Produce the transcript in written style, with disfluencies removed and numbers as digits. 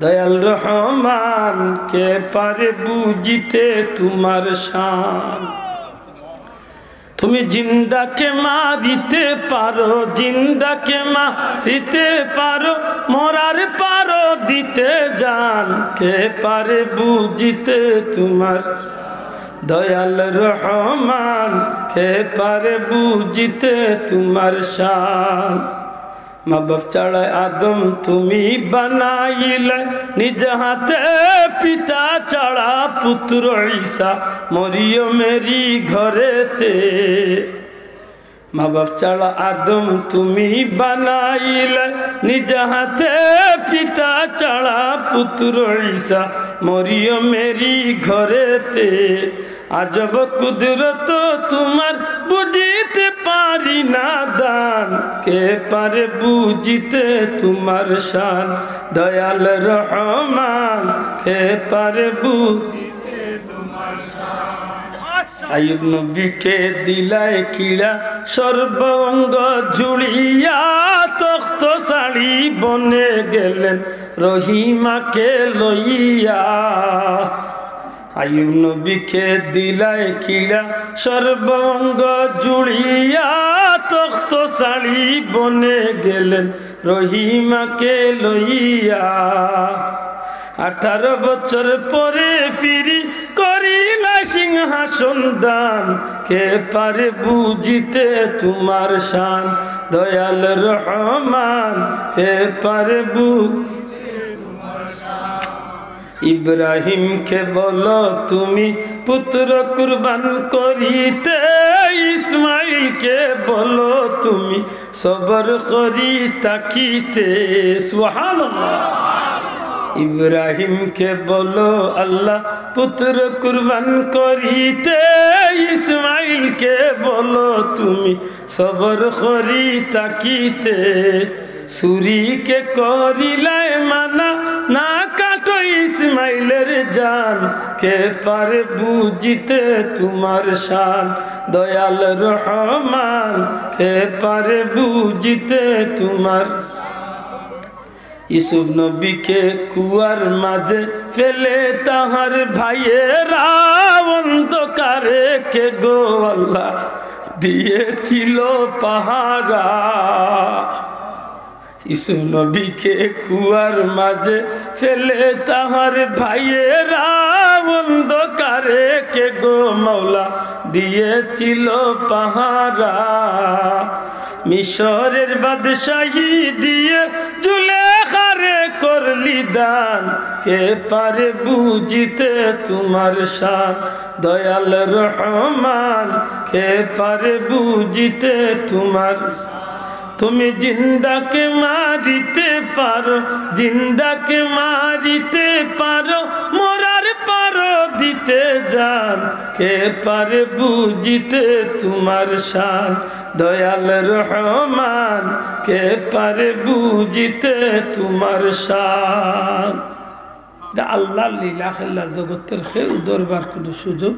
দয়াল রহমান কে পারে বুঝিতে তোমার শান। তুমি জিন্দাকে মারিতে পারো, জিন্দাকে মারিতে পারো, মরার পারো দিতে জান। কে পারে বুঝিতে তোমার দয়াল রহমান কে পারে বুঝিতে তোমার শান। মা বাপ ছাড়া আদম তুমি বানাইলে নিজ হাতে, পিতা ছাড়া পুত্র ঈসা মরিয়মেরই ঘরেতে। মা বাপ ছাড়া আদম তুমি বানাইলে নিজ হাতে, পিতা ছাড়া পুত্র ঈসা মরিয়মেরই ঘরেতে। আজব কুদরত তোমার বুঝিতে পারি না দান। কে পারে বুঝিতে তোমার শান দয়াল রহমান কে পারে বুঝিতে তোমার শান। আইয়ুব নবীকে দিলায় কিড়া সর্বঙ্গ জুড়িয়া, তখ্ত শাড়ি বনে গেলেন রহিমাকে লইয়া। আইয়ুব নবীকে দিলায় কিড়া সর্বঙ্গ জুড়িয়া, তখ্ত শাড়ি বনে গেলেন রহিমাকে লইয়া। 18 বছর পরে ফিরি করিলা সিংহাসন দান। কে পারে বুঝিতে তোমার শান দয়াল রহমান কে পারে বুঝিতে তোমার শান। ইব্রাহিমকে বলো তুমি পুত্র কুরবান করিতে, ইসমাইলকে বলো তুমি সবর করি তাকিতে। সুবহানাল্লাহ। ইব্রাহিমকে বলো আল্লাহ পুত্র কুরবান করিতে, ইসমাইলকে বলো তুমি সবর করি তাকিতে। সুরিকে করিলাই মানা না কাটো ইসমাইলের জান। কে পারে বুঝিতে তোমার শান দয়াল রহমান কে পারে বুঝিতে তোমার। ইউসুফ নবীকে কুয়ার মাঝে ফেলে তাহার ভাইয়েরা, অন্ধকারে কে গো আল্লাহ দিয়েছিল পাহারা। ইউসুফ নবীকে কুয়ার মাঝে ফেলে তাহার ভাইয়েরা, অন্ধকারে কে গো মাওলা দিয়েছিল পাহারা। মিশরের বাদশাহী দিয়ে জুলেখারে করলি দান। কে পারে বুঝিতে তোমার শান দয়াল রহমান কে পারে বুঝিতে তোমার। তুমি জিন্দাকে মারিতে পারো, জিন্দাকে মারিতে পারো, মরার পারো দিতে জান। কে পারে বুঝিতে তোমার শান দয়াল রহমান কে পারে বুঝিতে তোমার শান। আল্লাহ লীলা খেলা জগতের খেউ দরবার কোনো সুযোগ